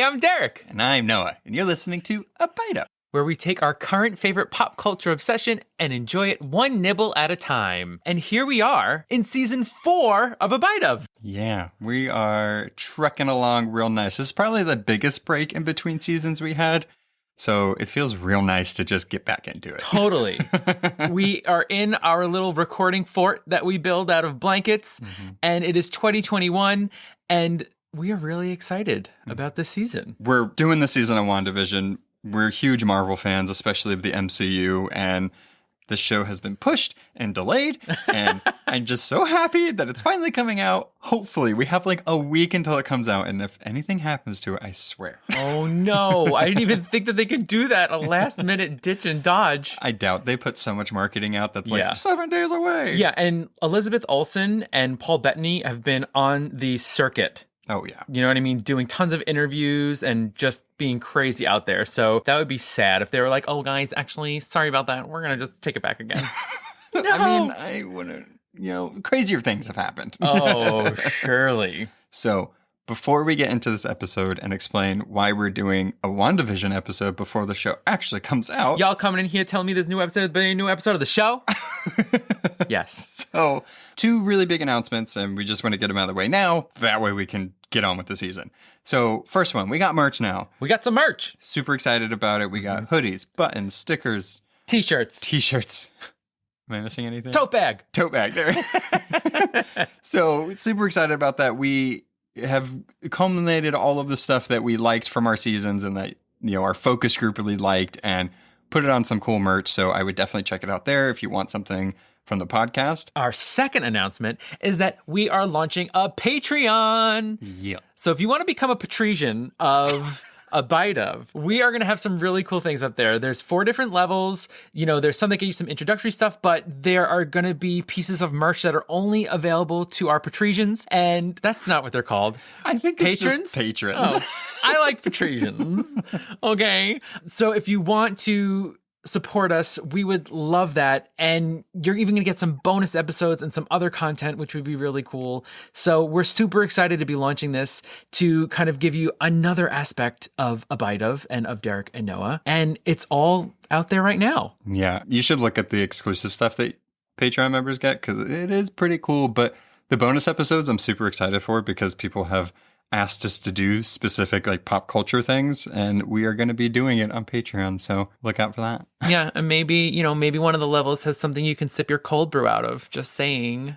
I'm Derek. And I'm Noah, and you're listening to A Bite Up, where we take our current favorite pop culture obsession and enjoy it one nibble at a time. And here we are in season 4 of A Bite Of. Yeah, we are trucking along real nice. This is probably the biggest break in between seasons we had, so it feels real nice to just get back into it. Totally. We are in our little recording fort that we build out of blankets, and it is 2021, and we are really excited about this season. We're doing the season of WandaVision. We're huge Marvel fans, especially of the MCU, and this show has been pushed and delayed, and I'm just so happy that it's finally coming out. Hopefully, we have like a week until it comes out, and if anything happens to it, I swear. Oh no, I didn't even think that they could do that, a last minute ditch and dodge. I doubt. They put so much marketing out that's like 7 days away. Yeah, and Elizabeth Olsen and Paul Bettany have been on the circuit. Oh, yeah. You know what I mean? Doing tons of interviews and just being crazy out there. So that would be sad if they were like, oh, guys, actually, sorry about that. We're going to just take it back again. No! I mean, I wouldn't, crazier things have happened. Oh, surely. So before we get into this episode and explain why we're doing a WandaVision episode before the show actually comes out. Y'all coming in here telling me this new episode is a new episode of the show? Yes. So 2 really big announcements, and we just want to get them out of the way now. That way we can get on with the season. So first one, we got merch now. We got some merch. Super excited about it. We got hoodies, buttons, stickers. T-shirts. Am I missing anything? Tote bag. There. So super excited about that. We have culminated all of the stuff that we liked from our seasons and that, our focus group really liked and put it on some cool merch. So I would definitely check it out there if you want something from the podcast. Our second announcement is that we are launching a Patreon. Yeah. So if you want to become a patrician of A Bite Of, we are going to have some really cool things up there. There's 4 different levels. There's some that get you some introductory stuff, but there are going to be pieces of merch that are only available to our patricians, and that's not what they're called. I think it's just patrons. Oh, I like patricians. Okay. So if you want to support us, we would love that, and you're even going to get some bonus episodes and some other content, which would be really cool. So we're super excited to be launching this to kind of give you another aspect of A Bite Of and of Derek and Noah, and it's all out there right now. Yeah, you should look at the exclusive stuff that Patreon members get, because it is pretty cool. But the bonus episodes I'm super excited for, because people have asked us to do specific like pop culture things, and we are going to be doing it on Patreon, so look out for that. Yeah, and maybe one of the levels has something you can sip your cold brew out of. Just saying.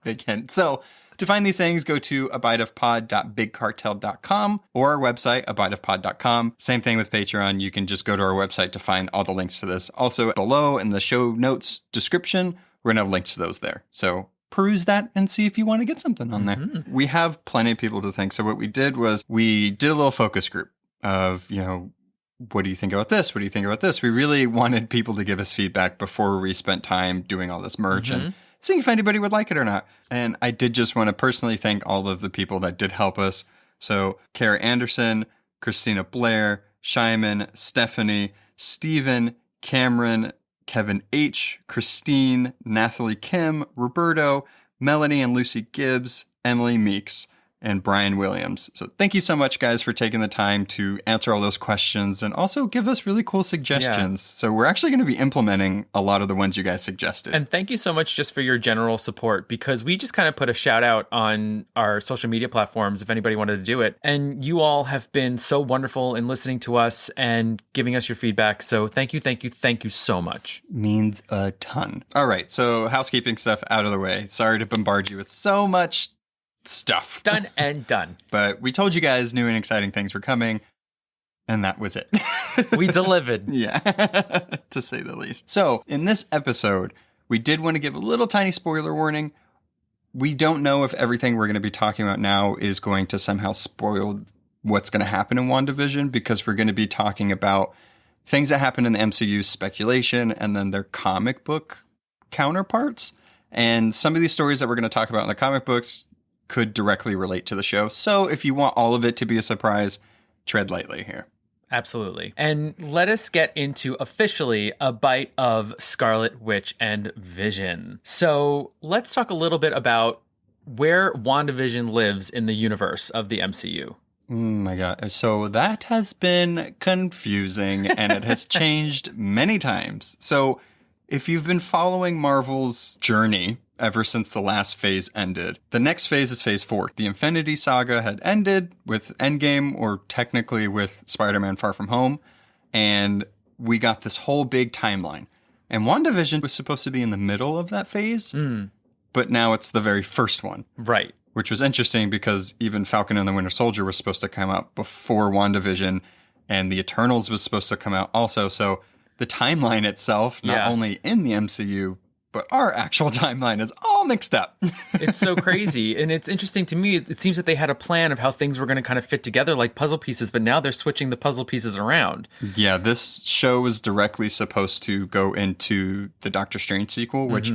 Big hint. So to find these things, go to abiteofpod.bigcartel.com or our website, abiteofpod.com. Same thing with Patreon. You can just go to our website to find all the links to this. Also below in the show notes description, we're going to have links to those there. So peruse that and see if you want to get something on there. We have plenty of people to thank. So what we did was we did a little focus group of, what do you think about this? What do you think about this? We really wanted people to give us feedback before we spent time doing all this merch and seeing if anybody would like it or not. And I did just want to personally thank all of the people that did help us. So Kara Anderson, Christina Blair, Shyman, Stephanie, Stephen, Cameron, Kevin H., Christine, Nathalie Kim, Roberto, Melanie and Lucy Gibbs, Emily Meeks, and Brian Williams. So thank you so much, guys, for taking the time to answer all those questions and also give us really cool suggestions. Yeah. So we're actually going to be implementing a lot of the ones you guys suggested. And thank you so much just for your general support, because we just kind of put a shout out on our social media platforms if anybody wanted to do it. And you all have been so wonderful in listening to us and giving us your feedback. So thank you so much. Means a ton. All right, so housekeeping stuff out of the way. Sorry to bombard you with so much stuff. Done and done. But we told you guys new and exciting things were coming, and that was it. We delivered. Yeah, to say the least. So in this episode, we did want to give a little tiny spoiler warning. We don't know if everything we're going to be talking about now is going to somehow spoil what's going to happen in WandaVision, because we're going to be talking about things that happen in the MCU speculation and then their comic book counterparts. And some of these stories that we're going to talk about in the comic books could directly relate to the show. So if you want all of it to be a surprise, tread lightly here. Absolutely. And let us get into officially a bite of Scarlet Witch and Vision. So let's talk a little bit about where WandaVision lives in the universe of the MCU. Oh my God. So that has been confusing and it has changed many times. So if you've been following Marvel's journey ever since the last phase ended, the next phase is phase 4. The Infinity Saga had ended with Endgame, or technically with Spider-Man Far From Home. And we got this whole big timeline. And WandaVision was supposed to be in the middle of that phase, but now it's the very first one. Right. Which was interesting because even Falcon and the Winter Soldier was supposed to come out before WandaVision, and the Eternals was supposed to come out also. So the timeline itself, not only in the MCU, but our actual timeline is all mixed up. It's so crazy. And it's interesting to me. It seems that they had a plan of how things were going to kind of fit together like puzzle pieces, but now they're switching the puzzle pieces around. Yeah, this show was directly supposed to go into the Doctor Strange sequel, which...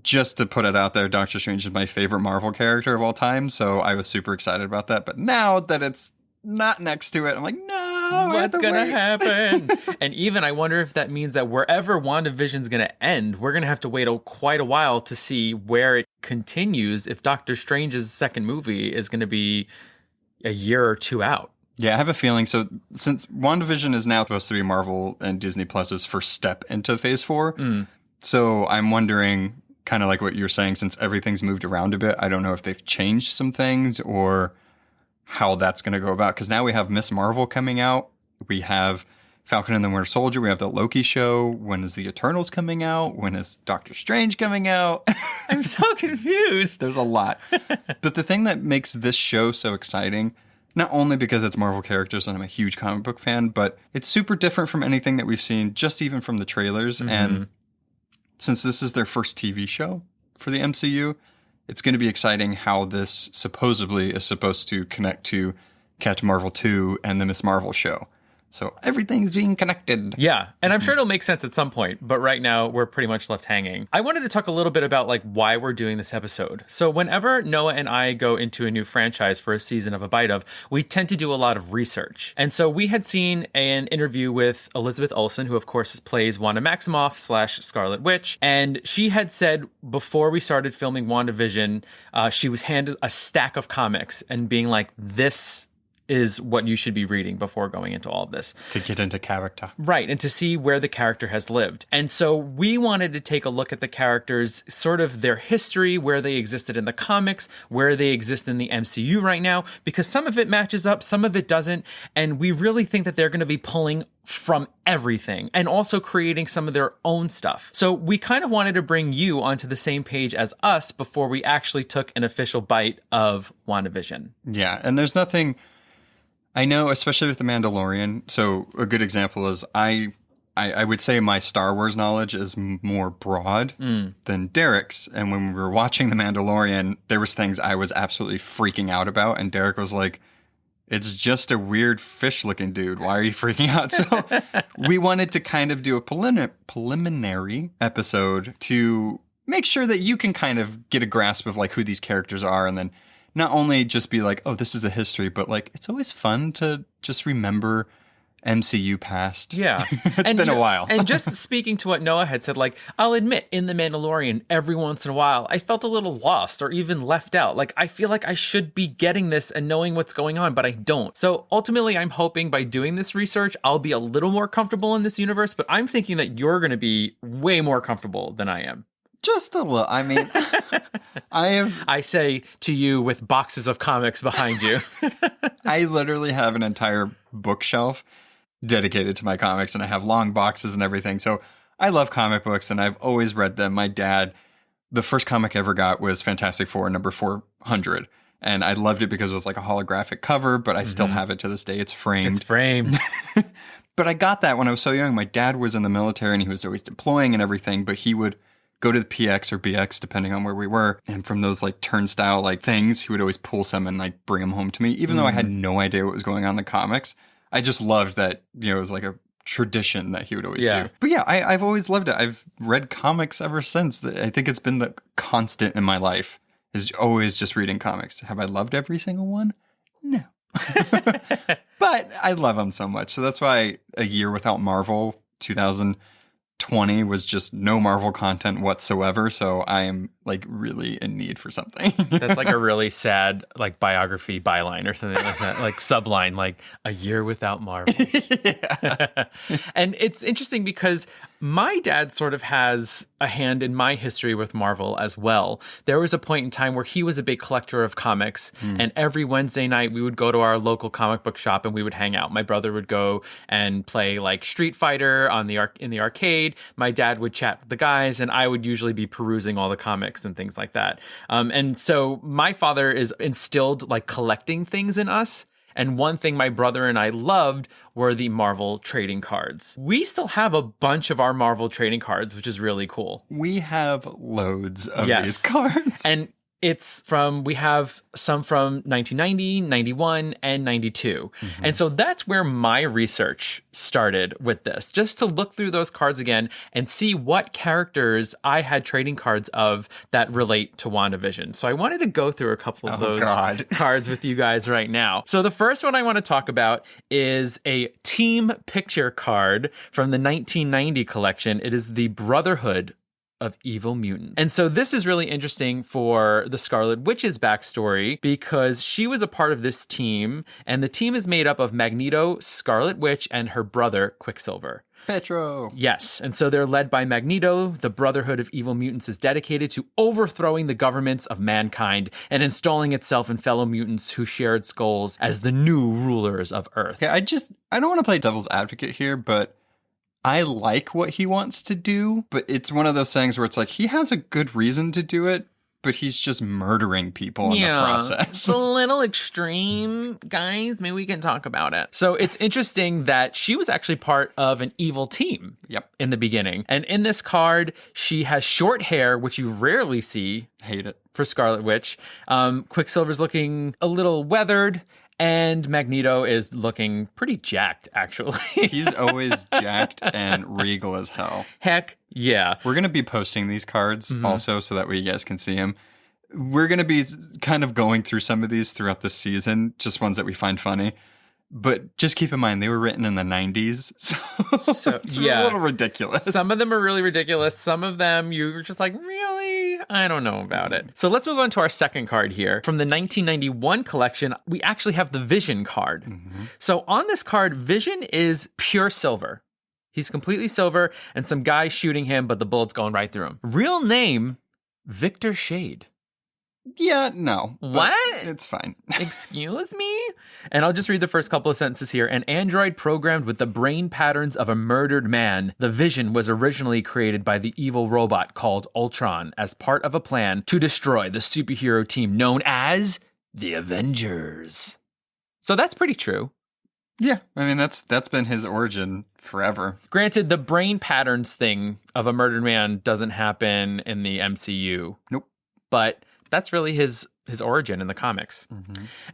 Just to put it out there, Doctor Strange is my favorite Marvel character of all time, so I was super excited about that. But now that it's not next to it, I'm like, no, what's going to happen? And even I wonder if that means that wherever WandaVision's going to end, we're going to have to wait quite a while to see where it continues if Doctor Strange's second movie is going to be a year or two out. Yeah, I have a feeling. So since WandaVision is now supposed to be Marvel and Disney Plus's first step into Phase 4, so I'm wondering... kind of like what you're saying, since everything's moved around a bit, I don't know if they've changed some things or how that's going to go about. Because now we have Miss Marvel coming out. We have Falcon and the Winter Soldier. We have the Loki show. When is the Eternals coming out? When is Doctor Strange coming out? I'm so confused. There's a lot. But the thing that makes this show so exciting, not only because it's Marvel characters and I'm a huge comic book fan, but it's super different from anything that we've seen, just even from the trailers. And since this is their first TV show for the MCU, it's going to be exciting how this supposedly is supposed to connect to Captain Marvel 2 and the Miss Marvel show. So everything's being connected. Yeah, and I'm sure it'll make sense at some point, but right now we're pretty much left hanging. I wanted to talk a little bit about like why we're doing this episode. So whenever Noah and I go into a new franchise for a season of A Bite Of, we tend to do a lot of research. And so we had seen an interview with Elizabeth Olsen, who of course plays Wanda Maximoff / Scarlet Witch, and she had said before we started filming WandaVision, she was handed a stack of comics and being like, this is what you should be reading before going into all of this. To get into character. Right, and to see where the character has lived. And so we wanted to take a look at the characters, sort of their history, where they existed in the comics, where they exist in the MCU right now, because some of it matches up, some of it doesn't, and we really think that they're going to be pulling from everything and also creating some of their own stuff. So we kind of wanted to bring you onto the same page as us before we actually took an official bite of WandaVision. Yeah, and there's nothing... I know, especially with The Mandalorian. So a good example is I would say my Star Wars knowledge is more broad than Derek's. And when we were watching The Mandalorian, there was things I was absolutely freaking out about. And Derek was like, it's just a weird fish-looking dude. Why are you freaking out? So we wanted to kind of do a preliminary episode to make sure that you can kind of get a grasp of like who these characters are, and then not only just be like, oh, this is a history, but like, it's always fun to just remember MCU past. Yeah. It's been a while. And just speaking to what Noah had said, like, I'll admit in The Mandalorian, every once in a while, I felt a little lost or even left out. Like, I feel like I should be getting this and knowing what's going on, but I don't. So ultimately, I'm hoping by doing this research, I'll be a little more comfortable in this universe, but I'm thinking that you're going to be way more comfortable than I am. Just a little. I mean, I say to you with boxes of comics behind you. I literally have an entire bookshelf dedicated to my comics, and I have long boxes and everything. So I love comic books, and I've always read them. My dad, the first comic I ever got was Fantastic Four, number 400. And I loved it because it was like a holographic cover, but I still have it to this day. It's framed. It's framed. But I got that when I was so young. My dad was in the military, and he was always deploying and everything, but he would go to the PX or BX, depending on where we were. And from those like turnstile like things, he would always pull some and like bring them home to me, even though I had no idea what was going on in the comics. I just loved that, you know, it was like a tradition that he would always do. But yeah, I've always loved it. I've read comics ever since. I think it's been the constant in my life, is always just reading comics. Have I loved every single one? No. But I love them so much. So that's why a year without Marvel, 2020 was just no Marvel content whatsoever. So I am like really in need for something. That's like a really sad like biography byline or something like that, like subline, like a year without Marvel. And it's interesting because my dad sort of has a hand in my history with Marvel as well. There was a point in time where he was a big collector of comics, and every Wednesday night we would go to our local comic book shop and we would hang out. My brother would go and play like Street Fighter on in the arcade. My dad would chat with the guys, and I would usually be perusing all the comics and things like that. And so my father is instilled like collecting things in us. And one thing my brother and I loved were the Marvel trading cards. We still have a bunch of our Marvel trading cards, which is really cool. We have loads of these cards. And we have some from 1990, 91, and 92. And so that's where my research started with this, just to look through those cards again and see what characters I had trading cards of that relate to WandaVision. So I wanted to go through a couple of those cards with you guys right now. So the first one I want to talk about is a team picture card from the 1990 collection. It is the Brotherhood of Evil Mutant. And so this is really interesting for the Scarlet Witch's backstory because she was a part of this team, and the team is made up of Magneto, Scarlet Witch, and her brother, Quicksilver. Petro. Yes, and so they're led by Magneto. The Brotherhood of Evil Mutants is dedicated to overthrowing the governments of mankind and installing itself in fellow mutants who share its goals as the new rulers of Earth. Yeah, I don't want to play devil's advocate here, but I like what he wants to do, but it's one of those things where it's like he has a good reason to do it, but he's just murdering people in the process. It's a little extreme, guys. Maybe we can talk about it. So it's interesting that she was actually part of an evil team in the beginning. And in this card, she has short hair, which you rarely see. Hate it. For Scarlet Witch. Quicksilver's looking a little weathered. And Magneto is looking pretty jacked, actually. He's always jacked and regal as hell. Heck yeah. We're going to be posting these cards also so that way you guys can see them. We're going to be kind of going through some of these throughout the season, just ones that we find funny. But just keep in mind, they were written in the 90s, so it's a little ridiculous. Some of them are really ridiculous. Some of them, you're just like, really? I don't know about it. So let's move on to our second card here. From the 1991 collection, we actually have the Vision card. So on this card, Vision is pure silver. He's completely silver, and some guy shooting him, but the bullet's going right through him. Real name, Victor Shade. Yeah, no. What? It's fine. Excuse me? And I'll just read the first couple of sentences here. An android programmed with the brain patterns of a murdered man, the Vision was originally created by the evil robot called Ultron as part of a plan to destroy the superhero team known as the Avengers. So that's pretty true. Yeah, I mean, that's been his origin forever. Granted, the brain patterns thing of a murdered man doesn't happen in the MCU. Nope. But that's really his origin in the comics.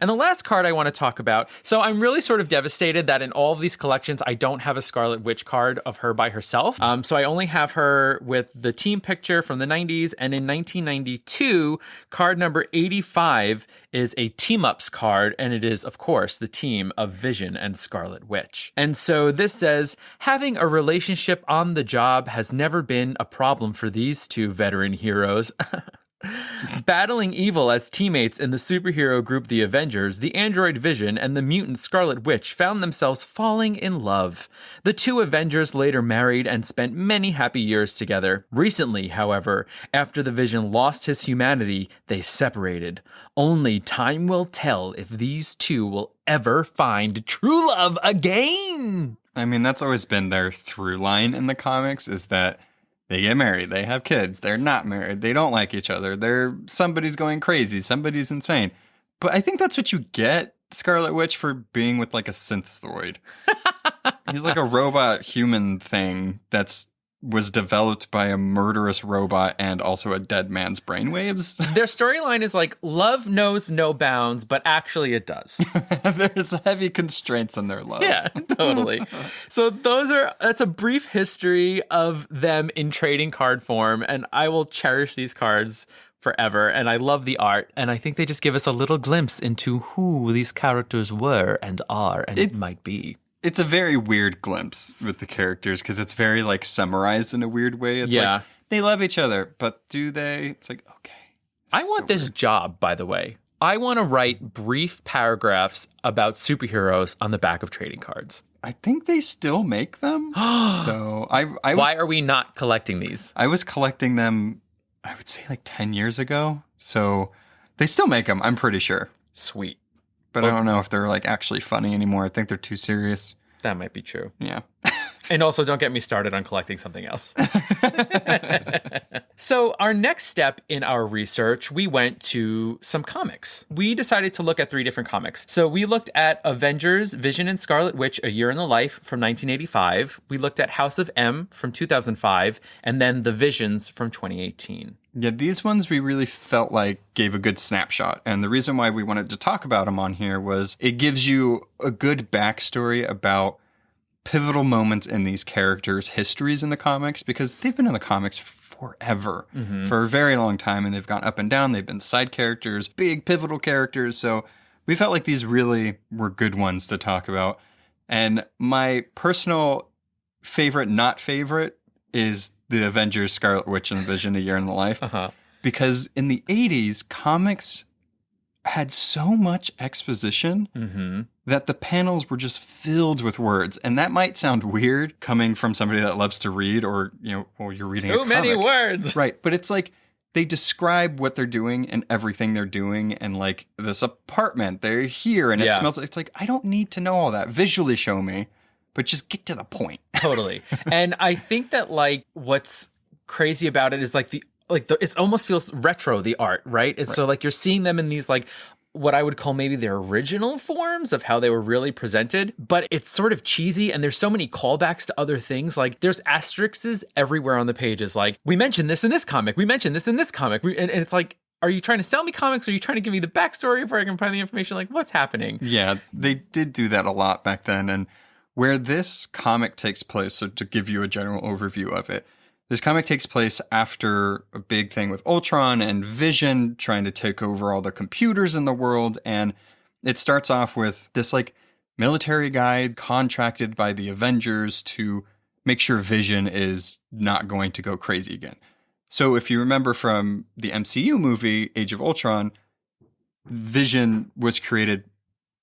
And the last card I want to talk about. So I'm really sort of devastated that in all of these collections, I don't have a Scarlet Witch card of her by herself. So I only have her with the team picture from the 90s. And in 1992, card number 85 is a team-ups card. And it is, of course, the team of Vision and Scarlet Witch. And so this says, having a relationship on the job has never been a problem for these two veteran heroes. Battling evil as teammates in the superhero group The Avengers, the android Vision and the mutant Scarlet Witch found themselves falling in love. The two Avengers later married and spent many happy years together. Recently, however, after the Vision lost his humanity, they separated. Only time will tell if these two will ever find true love again. I mean, that's always been their through line in the comics, is that they get married, they have kids, they're not married, they don't like each other, somebody's going crazy, somebody's insane. But I think that's what you get, Scarlet Witch, for being with like a synthezoid. He's like a robot human thing was developed by a murderous robot and also a dead man's brainwaves. Their storyline is like, love knows no bounds, but actually it does. There's heavy constraints on their love. Yeah, totally. So that's a brief history of them in trading card form, and I will cherish these cards forever, and I love the art, and I think they just give us a little glimpse into who these characters were and are and it might be. it's a very weird glimpse with the characters because it's very like summarized in a weird way. It's like they love each other, but do they? It's like, okay. I want this job, by the way. I want to write brief paragraphs about superheroes on the back of trading cards. I think they still make them. So why are we not collecting these? I was collecting them, I would say like 10 years ago. So they still make them, I'm pretty sure. Sweet. But I don't know if they're like actually funny anymore. I think they're too serious. That might be true. Yeah. And also, don't get me started on collecting something else. So our next step in our research, we went to some comics. We decided to look at 3 different comics. So we looked at Avengers, Vision and Scarlet Witch, A Year in the Life from 1985. We looked at House of M from 2005, and then The Visions from 2018. Yeah, these ones we really felt like gave a good snapshot. And the reason why we wanted to talk about them on here was it gives you a good backstory about pivotal moments in these characters' histories in the comics, because they've been in the comics forever, for a very long time, and they've gone up and down. They've been side characters, big pivotal characters. So we felt like these really were good ones to talk about. And my personal favorite, not favorite, is the Avengers, Scarlet Witch, and Vision, A Year in the Life. Because in the 80s, comics had so much exposition that the panels were just filled with words. And that might sound weird coming from somebody that loves to read, or, or you're reading a comic. Too many words. Right. But it's like they describe what they're doing and everything they're doing. And like this apartment, they're here and it smells. It's like, I don't need to know all that. Visually show me, but just get to the point. Totally. And I think that like what's crazy about it is it almost feels retro, the art, right? It's so like you're seeing them in these like what I would call maybe their original forms of how they were really presented, but it's sort of cheesy and there's so many callbacks to other things. Like there's asterisks everywhere on the pages. Like we mentioned this in this comic, we mentioned this in this comic. And it's like, are you trying to sell me comics? Or are you trying to give me the backstory where I can find the information? Like what's happening? Yeah, they did do that a lot back then. And where this comic takes place, so to give you a general overview of it, this comic takes place after a big thing with Ultron and Vision trying to take over all the computers in the world. And it starts off with this like military guy contracted by the Avengers to make sure Vision is not going to go crazy again. So if you remember from the MCU movie, Age of Ultron, Vision was created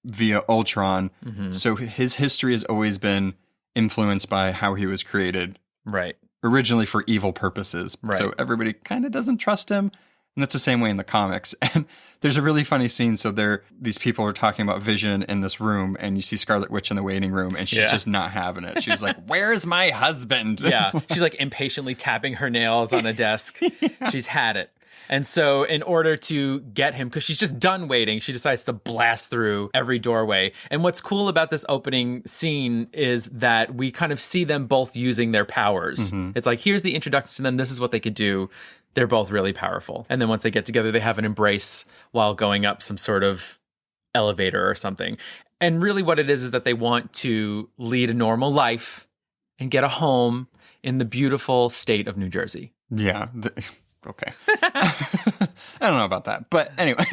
via Ultron. So his history has always been influenced by how he was created. Right. Originally for evil purposes. Right. So everybody kind of doesn't trust him. And that's the same way in the comics. And there's a really funny scene. So these people are talking about Vision in this room, and you see Scarlet Witch in the waiting room, and she's just not having it. She's like, where's my husband? Yeah. She's like impatiently tapping her nails on a desk. She's had it. And so in order to get him, because she's just done waiting, she decides to blast through every doorway. And what's cool about this opening scene is that we kind of see them both using their powers. It's like, here's the introduction to them. This is what they could do. They're both really powerful. And then once they get together, they have an embrace while going up some sort of elevator or something. And really what it is that they want to lead a normal life and get a home in the beautiful state of New Jersey. Yeah. Okay. I don't know about that. But anyway.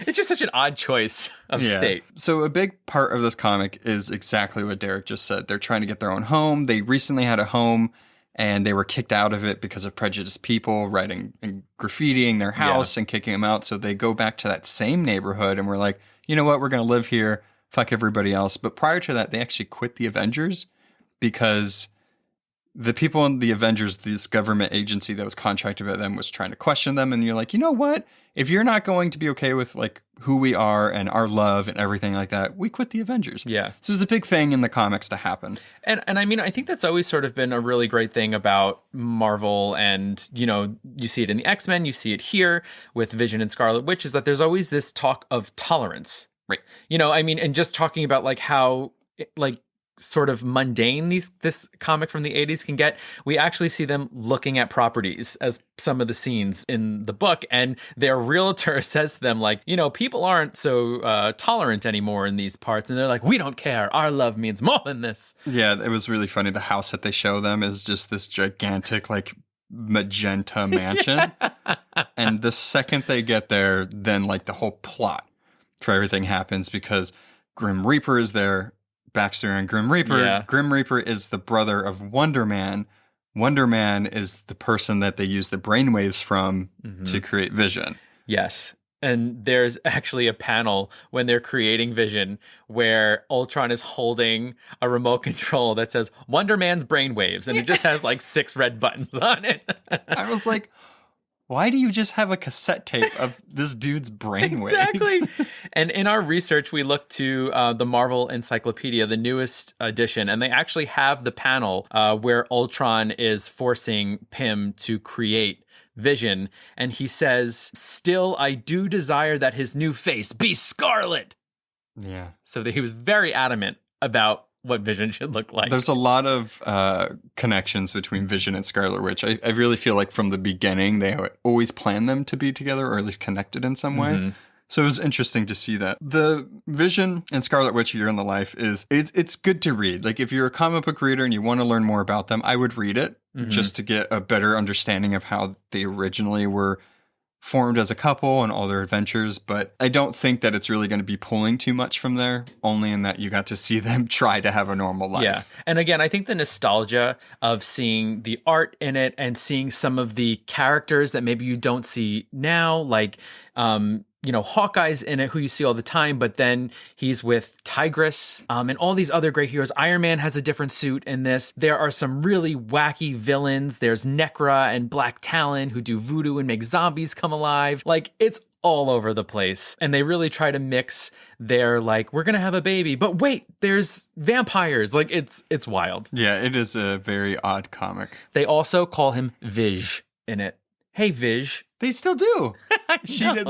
It's just such an odd choice of state. So a big part of this comic is exactly what Derek just said. They're trying to get their own home. They recently had a home and they were kicked out of it because of prejudiced people writing and graffitiing their house and kicking them out. So they go back to that same neighborhood and we're like, you know what? We're going to live here. Fuck everybody else. But prior to that, they actually quit the Avengers because the people in the Avengers, this government agency that was contracted by them, was trying to question them. And you're like, you know what? If you're not going to be okay with like who we are and our love and everything like that, we quit the Avengers. Yeah. So it was a big thing in the comics to happen. And I mean, I think that's always sort of been a really great thing about Marvel. And, you see it in the X-Men, you see it here with Vision and Scarlet Witch, is that there's always this talk of tolerance. Right. And just talking about like how like sort of mundane this comic from the 80s can get. We actually see them looking at properties as some of the scenes in the book, and their realtor says to them like, people aren't so tolerant anymore in these parts, and they're like, we don't care, our love means more than this. Yeah, it was really funny. The house that they show them is just this gigantic like magenta mansion. And the second they get there, then like the whole plot for everything happens because Grim Reaper is there backstory on Grim Reaper. Yeah. Grim Reaper is the brother of Wonder Man. Wonder Man is the person that they use the brainwaves from to create Vision. Yes. And there's actually a panel when they're creating Vision where Ultron is holding a remote control that says Wonder Man's brainwaves, and it just has like 6 red buttons on it. I was like, why do you just have a cassette tape of this dude's brainwaves? Exactly. And in our research, we looked to the Marvel Encyclopedia, the newest edition, and they actually have the panel where Ultron is forcing Pym to create Vision. And he says, "Still, I do desire that his new face be Scarlet." Yeah. So that he was very adamant about what Vision should look like. There's a lot of connections between Vision and Scarlet Witch. I really feel like from the beginning, they always planned them to be together or at least connected in some way. So it was interesting to see that. The Vision and Scarlet Witch Year in the Life it's good to read. Like if you're a comic book reader and you want to learn more about them, I would read it just to get a better understanding of how they originally were formed as a couple and all their adventures. But I don't think that it's really going to be pulling too much from there, only in that you got to see them try to have a normal life. Yeah. And again, I think the nostalgia of seeing the art in it and seeing some of the characters that maybe you don't see now, like, Hawkeye's in it, who you see all the time, but then he's with Tigress and all these other great heroes. Iron Man has a different suit in this. There are some really wacky villains. There's Necra and Black Talon who do voodoo and make zombies come alive. Like, it's all over the place. And they really try to mix their, like, we're going to have a baby, but wait, there's vampires. Like, it's wild. Yeah, it is a very odd comic. They also call him Vij in it. Hey, Vij. They still do.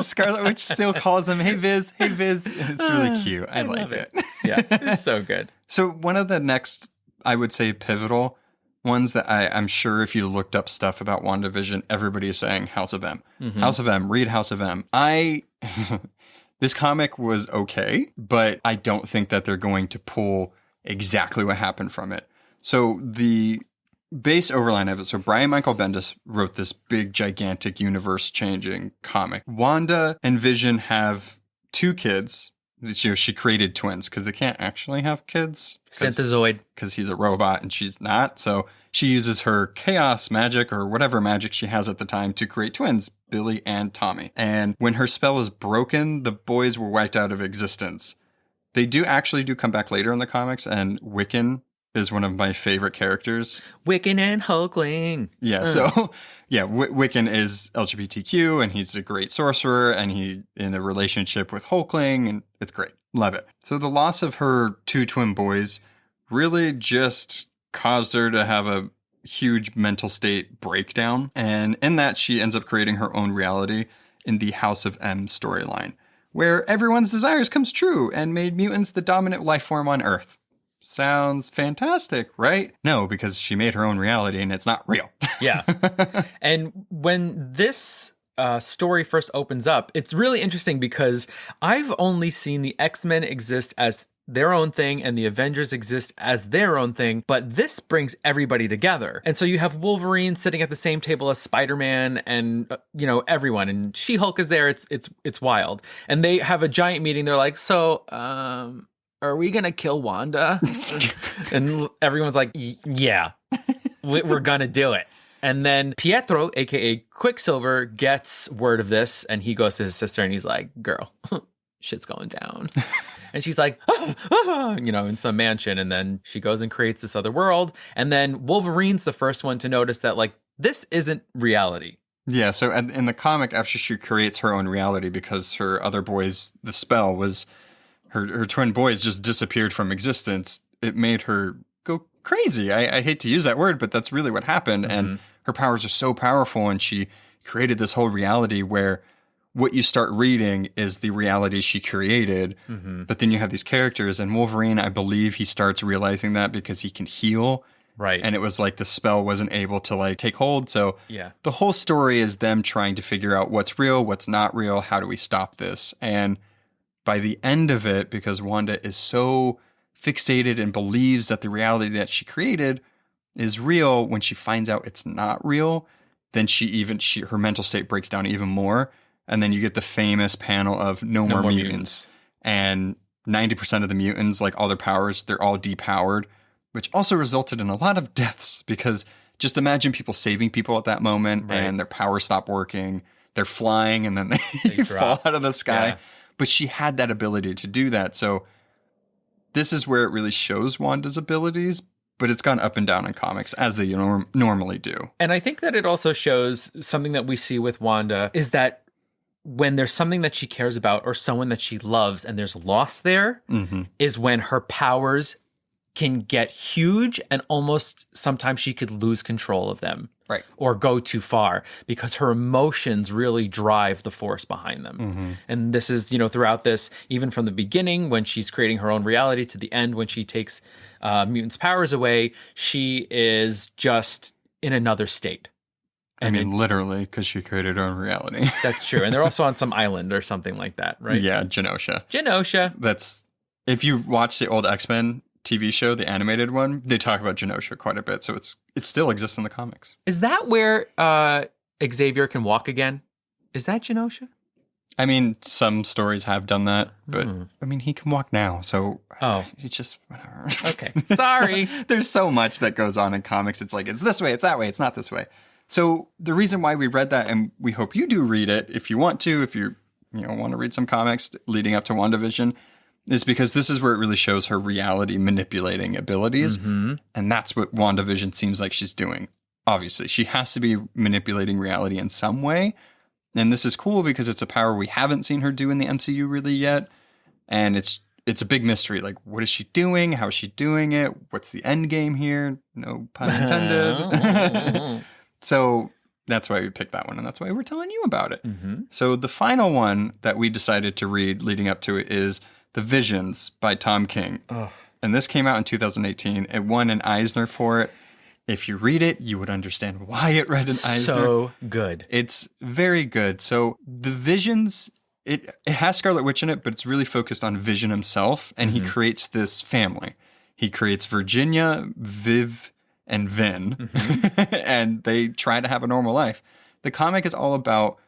Scarlet Witch still calls him, hey, Viz, hey, Viz. It's really cute. I like it. Yeah, it's so good. So one of the next, I would say, pivotal ones that I'm sure if you looked up stuff about WandaVision, everybody is saying House of M. House of M, read House of M. This comic was okay, but I don't think that they're going to pull exactly what happened from it. So the base overline of it. So Brian Michael Bendis wrote this big, gigantic, universe-changing comic. Wanda and Vision have 2 kids. She created twins because they can't actually have kids. Synthezoid. Because he's a robot and she's not. So she uses her chaos magic or whatever magic she has at the time to create twins, Billy and Tommy. And when her spell was broken, the boys were wiped out of existence. They do come back later in the comics, and Wiccan is one of my favorite characters. Wiccan and Hulkling. Yeah, so, Wiccan is LGBTQ, and he's a great sorcerer, and he in a relationship with Hulkling, and it's great. Love it. So the loss of her 2 twin boys really just caused her to have a huge mental state breakdown, and in that, she ends up creating her own reality in the House of M storyline, where everyone's desires comes true and made mutants the dominant life form on Earth. Sounds fantastic, right? No, because she made her own reality and it's not real. Yeah. And when this story first opens up, it's really interesting because I've only seen the X-Men exist as their own thing and the Avengers exist as their own thing, but this brings everybody together. And so you have Wolverine sitting at the same table as Spider-Man and everyone, and She-Hulk is there. It's wild. And they have a giant meeting. They're like, are we gonna kill Wanda? And everyone's like, yeah, we're gonna do it. And then Pietro, aka Quicksilver, gets word of this, and he goes to his sister and he's like, girl, shit's going down. And she's like, in some mansion. And then she goes and creates this other world. And then Wolverine's the first one to notice that, like, this isn't reality. Yeah, so in the comic, after she creates her own reality because her other boys, the spell was her twin boys just disappeared from existence, it made her go crazy. I hate to use that word, but that's really what happened. And her powers are so powerful, and she created this whole reality where what you start reading is the reality she created. But then you have these characters, and Wolverine, I believe he starts realizing that because he can heal. Right. And it was like the spell wasn't able to like take hold. So the whole story is them trying to figure out what's real, what's not real, how do we stop this? And by the end of it, because Wanda is so fixated and believes that the reality that she created is real, when she finds out it's not real, then her mental state breaks down even more. And then you get the famous panel of no more mutants. And 90% of the mutants, like all their powers, they're all depowered, which also resulted in a lot of deaths because just imagine people saving people at that moment and their powers stop working. They're flying and then they fall out of the sky. Yeah. But she had that ability to do that. So this is where it really shows Wanda's abilities, but it's gone up and down in comics as they normally do. And I think that it also shows something that we see with Wanda is that when there's something that she cares about or someone that she loves and there's loss there, is when her powers can get huge and almost sometimes she could lose control of them. Right. Or go too far because her emotions really drive the force behind them. And this is, throughout this, even from the beginning when she's creating her own reality to the end when she takes mutants' powers away, she is just in another state. Literally, because she created her own reality. That's true. And they're also on some island or something like that, right? Yeah, Genosha. That's, if you've watched the old X-Men TV show, the animated one, they talk about Genosha quite a bit. So it still exists in the comics. Is that where Xavier can walk again? Is that Genosha? Some stories have done that, but he can walk now. So he just, whatever. Okay. Sorry. There's so much that goes on in comics. It's like, it's this way, it's that way, it's not this way. So the reason why we read that, and we hope you do read it if you want to, if you want to read some comics leading up to WandaVision, is because this is where it really shows her reality manipulating abilities. And that's what WandaVision seems like she's doing. Obviously, she has to be manipulating reality in some way. And this is cool because it's a power we haven't seen her do in the MCU really yet. And it's a big mystery. Like, what is she doing? How is she doing it? What's the end game here? No pun intended. So that's why we picked that one. And that's why we're telling you about it. So the final one that we decided to read leading up to it is The Visions by Tom King. And this came out in 2018. It won an Eisner for it. If you read it, you would understand why it read an Eisner. So good. It's very good. So The Visions, it has Scarlet Witch in it, but it's really focused on Vision himself. And he creates this family. He creates Virginia, Viv, and Vin. And they try to have a normal life. The comic is all about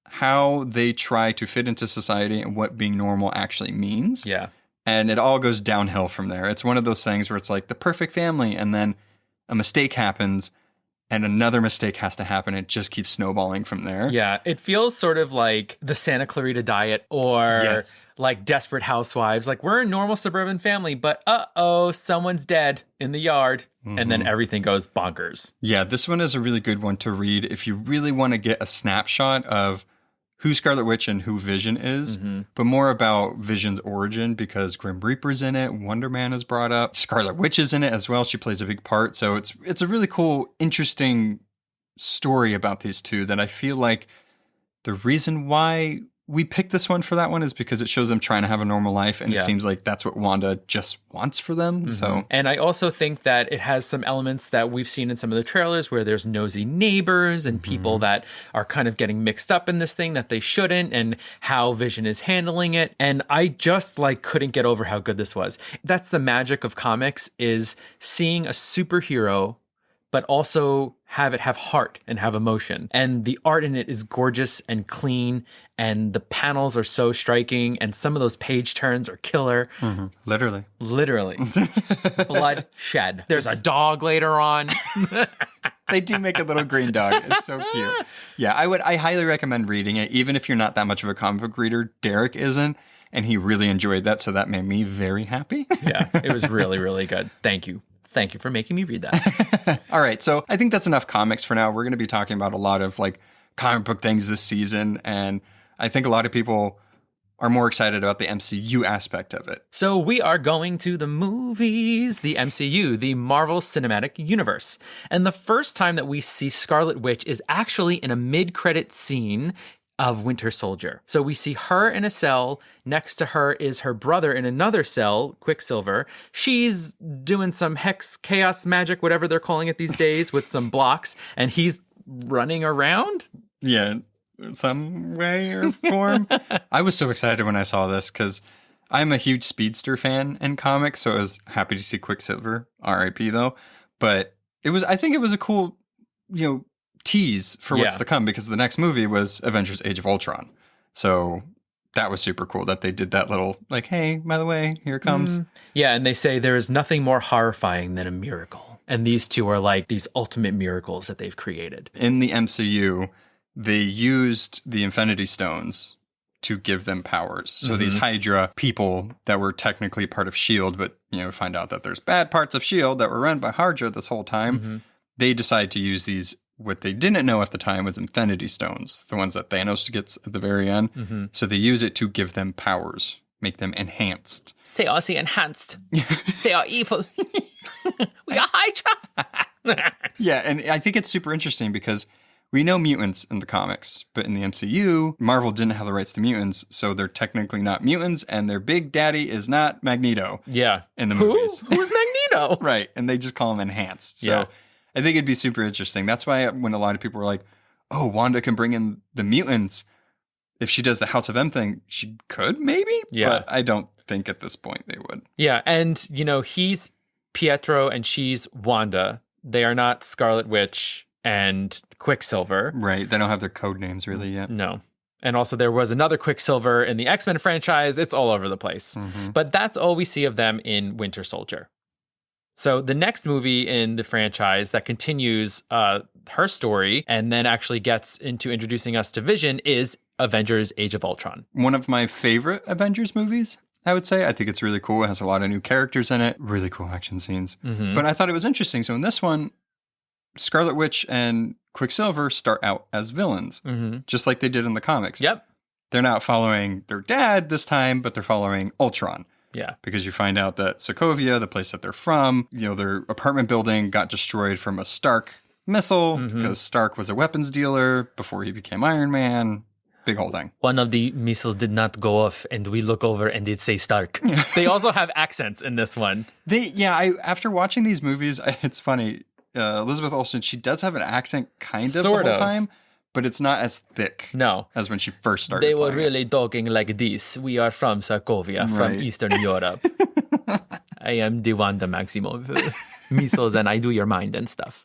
how they try to fit into society and what being normal actually means. Yeah. And it all goes downhill from there. It's one of those things where it's like the perfect family, and then a mistake happens and another mistake has to happen. It just keeps snowballing from there. Yeah. It feels sort of like the Santa Clarita Diet or like Desperate Housewives. Like, we're a normal suburban family, but someone's dead in the yard. And then everything goes bonkers. Yeah, this one is a really good one to read if you really want to get a snapshot of who Scarlet Witch and who Vision is, but more about Vision's origin because Grim Reaper's in it, Wonder Man is brought up, Scarlet Witch is in it as well. She plays a big part. So it's a really cool, interesting story about these two that I feel like the reason why we picked this one for that one is because it shows them trying to have a normal life, and it seems like that's what Wanda just wants for them. So, and I also think that it has some elements that we've seen in some of the trailers where there's nosy neighbors and people that are kind of getting mixed up in this thing that they shouldn't, and how Vision is handling it. And I just couldn't get over how good this was. That's the magic of comics, is seeing a superhero but also have it have heart and have emotion. And the art in it is gorgeous and clean, and the panels are so striking, and some of those page turns are killer. Literally. Blood shed. There's a dog later on. They do make a little green dog. It's so cute. Yeah, I highly recommend reading it, even if you're not that much of a comic book reader. Derek isn't, and he really enjoyed that, so that made me very happy. Yeah, it was really, really good. Thank you. Thank you for making me read that. All right. So I think that's enough comics for now. We're going to be talking about a lot of comic book things this season. And I think a lot of people are more excited about the MCU aspect of it. So we are going to the movies, the MCU, the Marvel Cinematic Universe. And the first time that we see Scarlet Witch is actually in a mid-credit scene of Winter Soldier. So we see her in a cell. Next to her is her brother in another cell, Quicksilver. She's doing some hex, chaos, magic, whatever they're calling it these days, with some blocks, and he's running around. Yeah, some way or form. I was so excited when I saw this because I'm a huge Speedster fan in comics, so I was happy to see Quicksilver, R.I.P. though. But I think it was a cool, tease for what's to come, because the next movie was Avengers Age of Ultron. So that was super cool that they did that little, like, hey, by the way, here it comes. Yeah, and they say there is nothing more horrifying than a miracle. And these two are like these ultimate miracles that they've created. In the MCU, they used the Infinity Stones to give them powers. So these Hydra people that were technically part of S.H.I.E.L.D., but, find out that there's bad parts of S.H.I.E.L.D. that were run by Hydra this whole time. They decide to use these. What they didn't know at the time was Infinity Stones, the ones that Thanos gets at the very end. So they use it to give them powers, make them enhanced. Say are enhanced. Say are evil. We are Hydra. Yeah, and I think it's super interesting because we know mutants in the comics, but in the MCU, Marvel didn't have the rights to mutants, so they're technically not mutants, and their big daddy is not Magneto. Yeah. In the movies. Who's Magneto? Right, and they just call him enhanced. So I think it'd be super interesting. That's why when a lot of people were like, oh, Wanda can bring in the mutants, if she does the House of M thing, she could maybe, but I don't think at this point they would. Yeah, and, he's Pietro and she's Wanda. They are not Scarlet Witch and Quicksilver. Right, they don't have their code names really yet. No. And also there was another Quicksilver in the X-Men franchise. It's all over the place. But that's all we see of them in Winter Soldier. So the next movie in the franchise that continues her story and then actually gets into introducing us to Vision is Avengers Age of Ultron. One of my favorite Avengers movies, I would say. I think it's really cool. It has a lot of new characters in it. Really cool action scenes. But I thought it was interesting. So in this one, Scarlet Witch and Quicksilver start out as villains, just like they did in the comics. Yep. They're not following their dad this time, but they're following Ultron. Yeah. Because you find out that Sokovia, the place that they're from, their apartment building got destroyed from a Stark missile because Stark was a weapons dealer before he became Iron Man. Big whole thing. One of the missiles did not go off and we look over and it say Stark. They also have accents in this one. After watching these movies, it's funny. Elizabeth Olsen, she does have an accent kind of Sort the whole of. time. But it's not as thick as when she first started. They were really talking like this. We are from Sokovia, from Eastern Europe. I am the Wanda Maximoff. Missiles and I do your mind and stuff.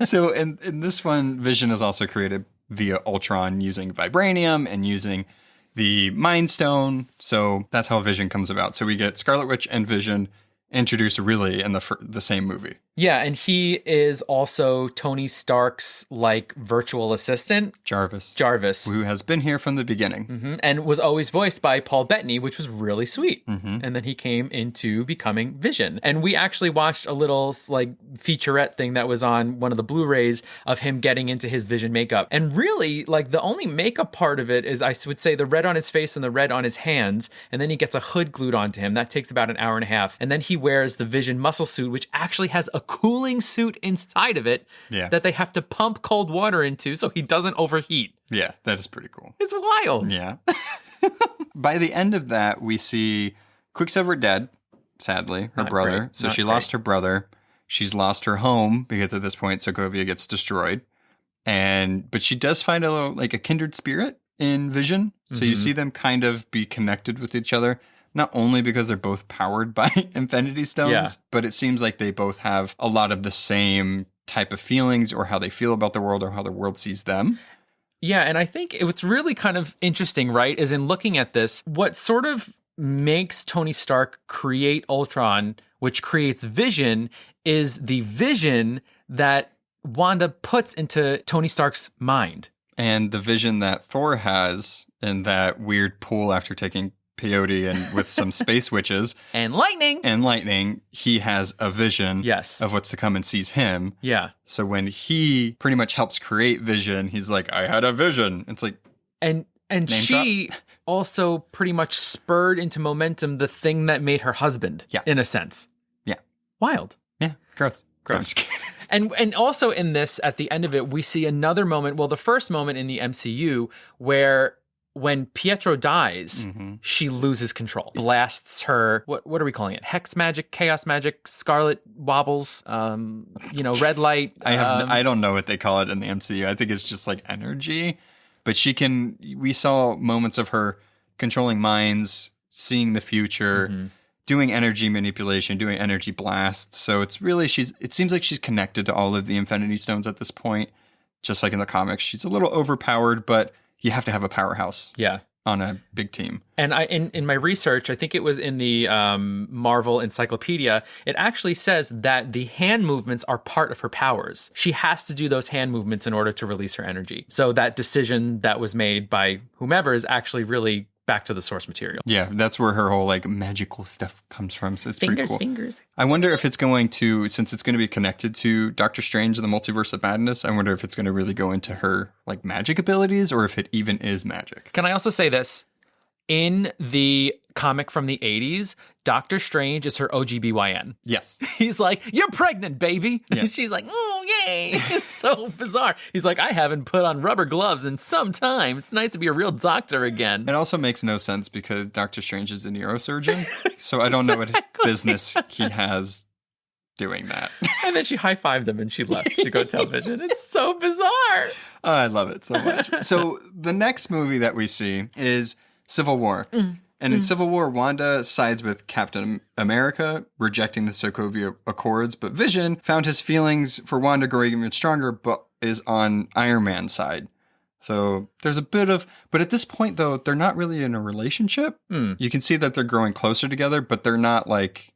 So in this one, Vision is also created via Ultron using vibranium and using the Mind Stone. So that's how Vision comes about. So we get Scarlet Witch and Vision introduced really in the same movie. Yeah, and he is also Tony Stark's virtual assistant, Jarvis, who has been here from the beginning and was always voiced by Paul Bettany, which was really sweet. And then he came into becoming Vision. And we actually watched a little featurette thing that was on one of the Blu-rays of him getting into his Vision makeup. And really, the only makeup part of it is, I would say, the red on his face and the red on his hands. And then he gets a hood glued onto him. That takes about an hour and a half. And then he wears the Vision muscle suit, which actually has a cooling suit inside of it that they have to pump cold water into so he doesn't overheat. Yeah, that is pretty cool. It's wild. Yeah. By the end of that, we see Quicksilver dead, sadly, her brother. Great. So she lost her brother. She's lost her home because at this point Sokovia gets destroyed. But she does find a kindred spirit in Vision. So you see them kind of be connected with each other. Not only because they're both powered by Infinity Stones, but it seems like they both have a lot of the same type of feelings or how they feel about the world or how the world sees them. Yeah, and I think what's really kind of interesting, right, is in looking at this, what sort of makes Tony Stark create Ultron, which creates Vision, is the vision that Wanda puts into Tony Stark's mind. And the vision that Thor has in that weird pool after taking peyote and with some space witches and lightning, he has a vision of what's to come and sees him. Yeah. So when he pretty much helps create Vision, he's like, I had a vision. It's like, and she also pretty much spurred into momentum the thing that made her husband. Yeah. In a sense. Yeah. Wild. Yeah. Gross. And also in this, at the end of it, we see another moment. Well, the first moment in the MCU where when Pietro dies, she loses control, blasts her. What are we calling it? Hex magic, chaos magic, Scarlet wobbles. Red light. I don't know what they call it in the MCU. I think it's just energy. But we saw moments of her controlling minds, seeing the future, doing energy manipulation, doing energy blasts. So it's really, it seems like she's connected to all of the Infinity Stones at this point. Just like in the comics, she's a little overpowered, but you have to have a powerhouse. Yeah. on a big team. And in my research, I think it was in the Marvel Encyclopedia, it actually says that the hand movements are part of her powers. She has to do those hand movements in order to release her energy. So that decision that was made by whomever is actually really back to the source material. Yeah, that's where her whole like magical stuff comes from. So it's pretty cool. Fingers. I wonder if it's going to, since it's going to be connected to Doctor Strange and the Multiverse of Madness, I wonder if it's going to really go into her like magic abilities or if it even is magic. Can I also say this? In the comic from the 80s, Doctor Strange is her OGBYN. Yes. He's like, you're pregnant, baby. Yeah. And she's like, oh, yay. It's so bizarre. He's like, I haven't put on rubber gloves in some time. It's nice to be a real doctor again. It also makes no sense because Doctor Strange is a neurosurgeon. So I don't know what business he has doing that. And then she high-fived him and she left to go tell Vision. It's so bizarre. Oh, I love it so much. So the next movie that we see is Civil War. And in Civil War, Wanda sides with Captain America, rejecting the Sokovia Accords, but Vision found his feelings for Wanda growing even stronger, but is on Iron Man's side. So there's a bit of, but at this point though, they're not really in a relationship. You can see that they're growing closer together, but they're not like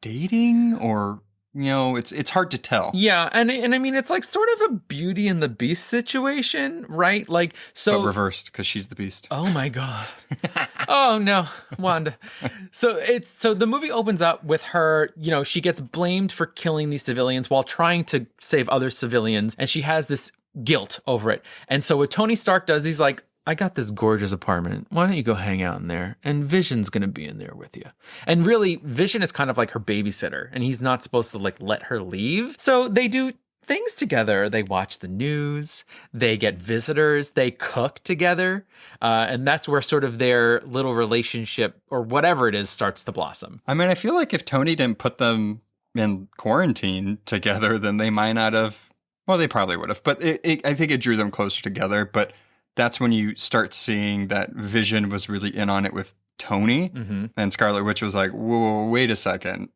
dating or, you know, it's hard to tell. Yeah, and I mean, it's like sort of a Beauty and the Beast situation, right? Like, so... But reversed, because she's the Beast. Oh my God. Oh no, Wanda. So the movie opens up with her, you know, she gets blamed for killing these civilians while trying to save other civilians, and she has this guilt over it. And so what Tony Stark does, he's like, I got this gorgeous apartment. Why don't you go hang out in there? And Vision's going to be in there with you. And really, Vision is kind of like her babysitter, and he's not supposed to like let her leave. So they do things together. They watch the news, they get visitors, they cook together. And that's where sort of their little relationship or whatever it is starts to blossom. I mean, I feel like if Tony didn't put them in quarantine together, then they might not have, well, they probably would have, but I think it drew them closer together. But that's when you start seeing that Vision was really in on it with Tony, and Scarlet Witch was like, whoa, wait a second.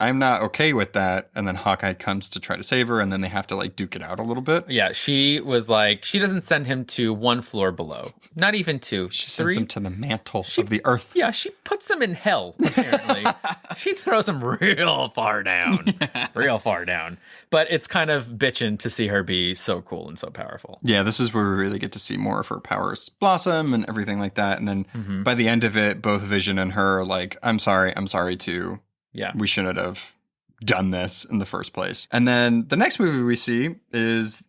I'm not okay with that. And then Hawkeye comes to try to save her, and then they have to like duke it out a little bit. Yeah, she was like, she doesn't send him to one floor below, not even two. She sends him to the mantle of the earth. Yeah, she puts him in hell, apparently. She throws him real far down, real far down. But it's kind of bitchin' to see her be so cool and so powerful. Yeah, this is where we really get to see more of her powers blossom and everything like that. And then by the end of it, both Vision and her are like, I'm sorry too. Yeah. We shouldn't have done this in the first place. And then the next movie we see is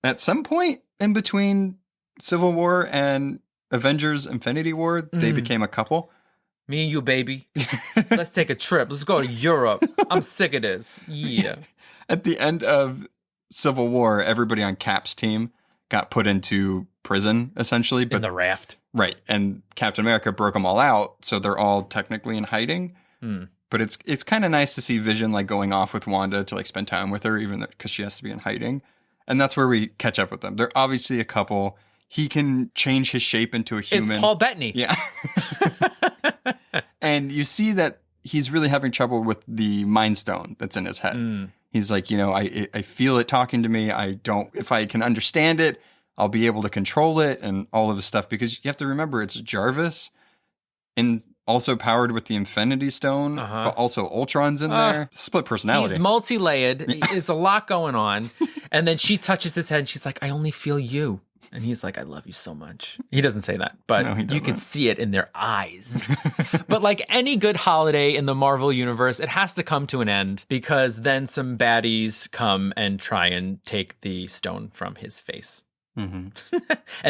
at some point in between Civil War and Avengers Infinity War, they became a couple. Me and you, baby. Let's take a trip. Let's go to Europe. I'm sick of this. Yeah. At the end of Civil War, everybody on Cap's team got put into prison, essentially. But in the raft. Right. And Captain America broke them all out, so they're all technically in hiding. But it's kind of nice to see Vision like going off with Wanda to like spend time with her, even because she has to be in hiding. And that's where we catch up with them. They're obviously a couple. He can change his shape into a human. It's Paul Bettany. Yeah. And you see that he's really having trouble with the Mind Stone that's in his head. He's like, you know, I feel it talking to me. If I can understand it, I'll be able to control it and all of this stuff. Because you have to remember, it's Jarvis and also powered with the Infinity Stone, but also Ultron's in there. Split personality. He's multi-layered. There's a lot going on. And then she touches his head and she's like, I only feel you. And he's like, I love you so much. He doesn't say that, but No, he you can doesn't. see it in their eyes. But like any good holiday in the Marvel universe, it has to come to an end because then some baddies come and try and take the stone from his face. And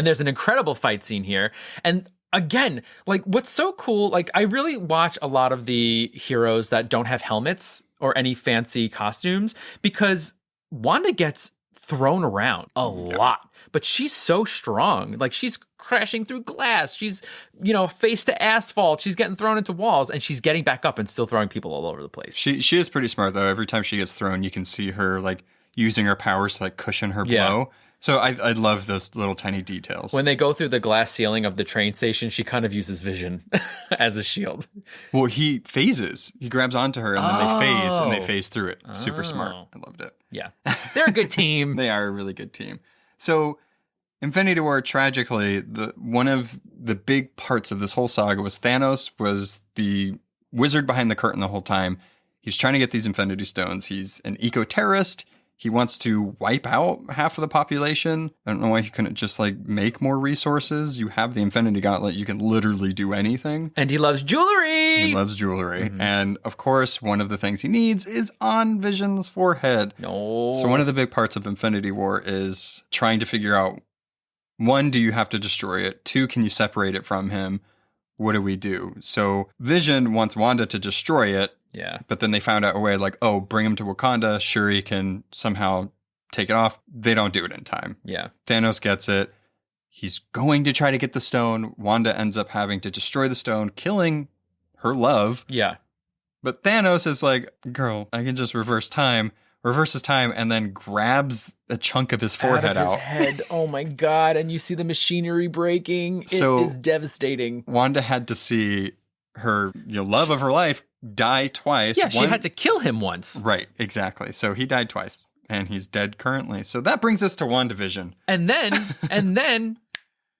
there's an incredible fight scene here. And again, like what's so cool, like I really watch a lot of the heroes that don't have helmets or any fancy costumes because Wanda gets thrown around a lot, but she's so strong. Like she's crashing through glass. She's, you know, face to asphalt. She's getting thrown into walls and she's getting back up and still throwing people all over the place. She is pretty smart though. Every time she gets thrown, you can see her like using her powers to like cushion her blow. So I love those little tiny details. When they go through the glass ceiling of the train station, she kind of uses Vision as a shield. Well, he phases. He grabs onto her and then they phase through it. Super smart. I loved it. Yeah. They're a good team. They are a really good team. So Infinity War, tragically, one of the big parts of this whole saga was Thanos was the wizard behind the curtain the whole time. He's trying to get these Infinity Stones. He's an eco-terrorist. He wants to wipe out half of the population. I don't know why he couldn't just like make more resources. You have the Infinity Gauntlet. You can literally do anything. And he loves jewelry. He loves jewelry. And of course, one of the things he needs is on Vision's forehead. No. So one of the big parts of Infinity War is trying to figure out, one, do you have to destroy it? Two, can you separate it from him? What do we do? So Vision wants Wanda to destroy it. Yeah. But then they found out a way like, oh, bring him to Wakanda. Shuri can somehow take it off. They don't do it in time. Yeah. Thanos gets it. He's going to try to get the stone. Wanda ends up having to destroy the stone, killing her love. Yeah. But Thanos is like, girl, I can just reverses time, and then grabs a chunk of his forehead out. Of his out. head. Oh my God. And you see the machinery breaking. It is devastating. Wanda had to see her love of her life die twice. Yeah, she had to kill him once. Right, exactly. So he died twice, and he's dead currently. So that brings us to WandaVision. And then,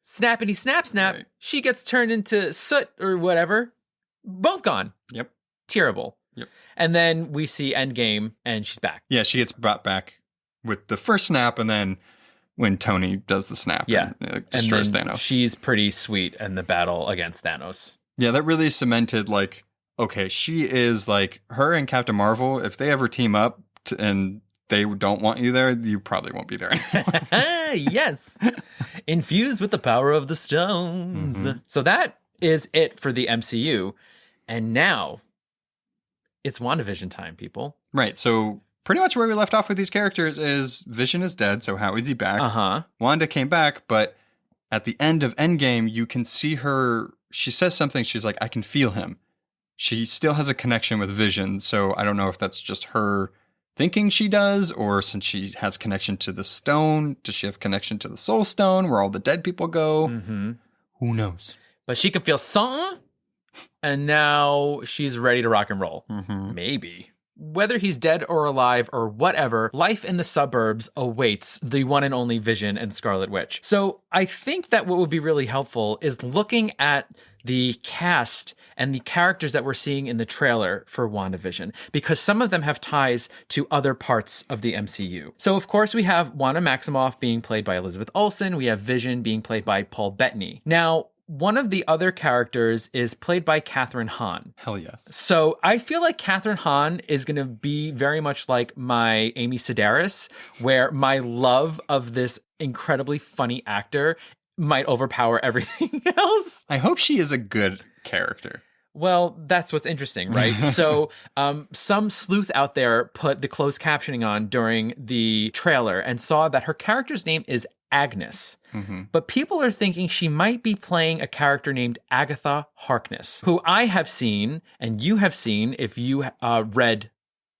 snappity snap, right. She gets turned into soot or whatever. Both gone. Yep. Terrible. Yep. And then we see Endgame, and she's back. Yeah, she gets brought back with the first snap, and then when Tony does the snap and destroys Thanos. She's pretty sweet in the battle against Thanos. Yeah, that really cemented, like, okay, she is like her and Captain Marvel. If they ever team up and they don't want you there, you probably won't be there anymore. Yes. Infused with the power of the stones. Mm-hmm. So that is it for the MCU. And now it's WandaVision time, people. Right. So pretty much where we left off with these characters is Vision is dead. So how is he back? Uh-huh. Wanda came back, but at the end of Endgame, you can see her. She says something. She's like, I can feel him. She still has a connection with Vision. So I don't know if that's just her thinking she does, or since she has connection to the stone, does she have connection to the Soul Stone where all the dead people go? Mm-hmm. Who knows? But she can feel something, and now she's ready to rock and roll. Mm-hmm. Maybe. Whether he's dead or alive or whatever, life in the suburbs awaits the one and only Vision and Scarlet Witch. So I think that what would be really helpful is looking at the cast and the characters that we're seeing in the trailer for WandaVision, because some of them have ties to other parts of the MCU. So of course we have Wanda Maximoff being played by Elizabeth Olsen. We have Vision being played by Paul Bettany. Now, one of the other characters is played by Kathryn Hahn. Hell yes. So I feel like Kathryn Hahn is going to be very much like my Amy Sedaris, where my love of this incredibly funny actor might overpower everything else. I hope she is a good character. Well, that's what's interesting, right? So some sleuth out there put the closed captioning on during the trailer and saw that her character's name is Agnes. Mm-hmm. But people are thinking she might be playing a character named Agatha Harkness, who I have seen and you have seen if you read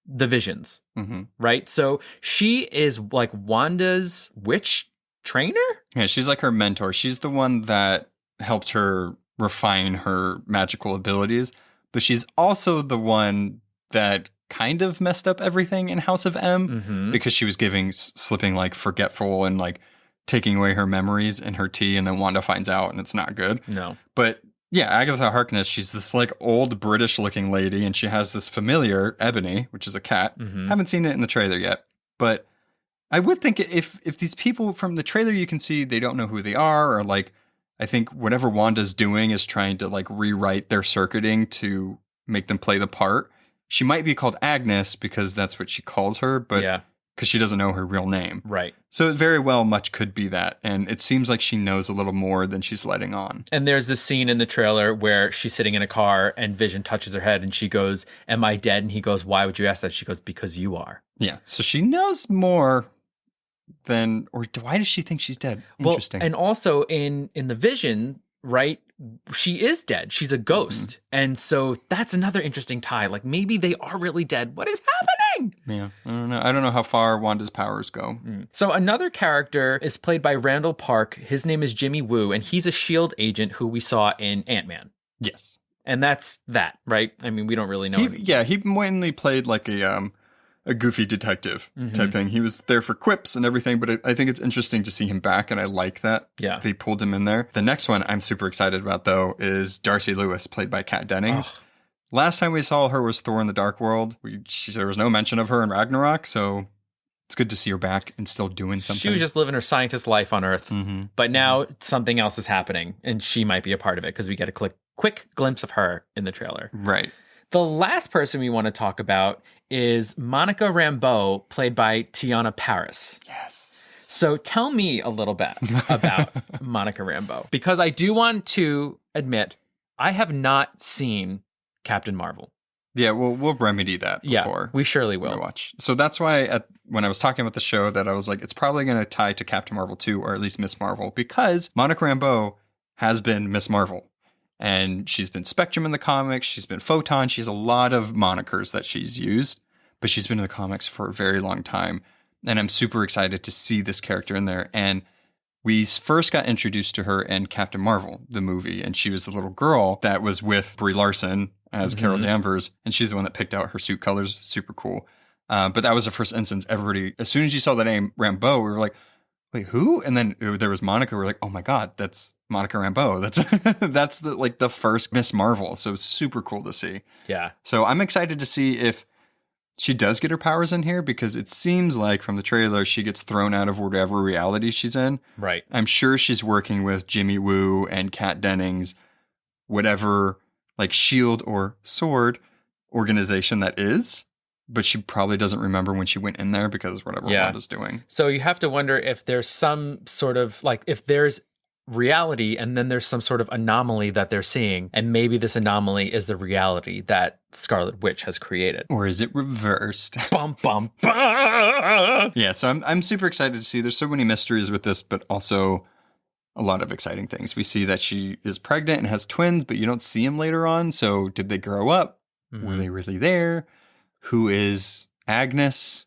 the Visions, mm-hmm. right? So she is like Wanda's witch trainer? Yeah, she's like her mentor. She's the one that helped her refine her magical abilities, but she's also the one that kind of messed up everything in House of M mm-hmm. because she was slipping like forgetful and like taking away her memories in her tea, and then Wanda finds out and it's not good. No. But yeah, Agatha Harkness, she's this like old British looking lady, and she has this familiar, Ebony, which is a cat. Mm-hmm. Haven't seen it in the trailer yet, but I would think if these people from the trailer you can see, they don't know who they are, or like, I think whatever Wanda's doing is trying to like rewrite their circuiting to make them play the part. She might be called Agnes because that's what she calls her, but because she doesn't know her real name. Right. So it very well much could be that. And it seems like she knows a little more than she's letting on. And there's this scene in the trailer where she's sitting in a car and Vision touches her head and she goes, "Am I dead?" And he goes, "Why would you ask that?" She goes, "Because you are." Yeah. So she knows more than, or why does she think she's dead? Interesting. Well, and also in the Vision, right? She is dead. She's a ghost. Mm-hmm. And so that's another interesting tie. Like maybe they are really dead. What is happening? Yeah, I don't know. I don't know how far Wanda's powers go. So another character is played by Randall Park. His name is Jimmy Woo, and he's a SHIELD agent who we saw in Ant-Man. Yes. And that's that, right? I mean, we don't really know. He mainly played like a a goofy detective type thing. He was there for quips and everything, but I think it's interesting to see him back, and I like that they pulled him in there. The next one I'm super excited about, though, is Darcy Lewis, played by Kat Dennings. Oh. Last time we saw her was Thor in the Dark World. There was no mention of her in Ragnarok, so it's good to see her back and still doing something. She was just living her scientist life on Earth, but now something else is happening, and she might be a part of it because we get a quick glimpse of her in the trailer. Right. The last person we want to talk about is Monica Rambeau, played by Tiana Paris. Yes. So tell me a little bit about Monica Rambeau, because I do want to admit I have not seen Captain Marvel. Yeah, we'll remedy that before. Yeah, we surely will. Watch. So that's why when I was talking about the show that I was like, it's probably going to tie to Captain Marvel 2, or at least Miss Marvel, because Monica Rambeau has been Miss Marvel. And she's been Spectrum in the comics. She's been Photon. She has a lot of monikers that she's used, but she's been in the comics for a very long time. And I'm super excited to see this character in there. And we first got introduced to her in Captain Marvel, the movie. And she was the little girl that was with Brie Larson as Carol Danvers. And she's the one that picked out her suit colors. Super cool. But that was the first instance. Everybody, as soon as you saw the name Rambeau, we were like, wait, who? And then there was Monica. We're like, oh my God, that's Monica Rambeau. That's the first Miss Marvel. So it's super cool to see. Yeah. So I'm excited to see if she does get her powers in here, because it seems like from the trailer, she gets thrown out of whatever reality she's in. Right. I'm sure she's working with Jimmy Woo and Kat Dennings, whatever SHIELD or SWORD organization that is. But she probably doesn't remember when she went in there because whatever Wanda's doing. So you have to wonder if there's some sort of if there's reality and then there's some sort of anomaly that they're seeing, and maybe this anomaly is the reality that Scarlet Witch has created. Or is it reversed? Bum, bum, bum. Yeah, so I'm super excited to see. There's so many mysteries with this, but also a lot of exciting things. We see that she is pregnant and has twins, but you don't see them later on. So did they grow up? Were they really there? Who is Agnes?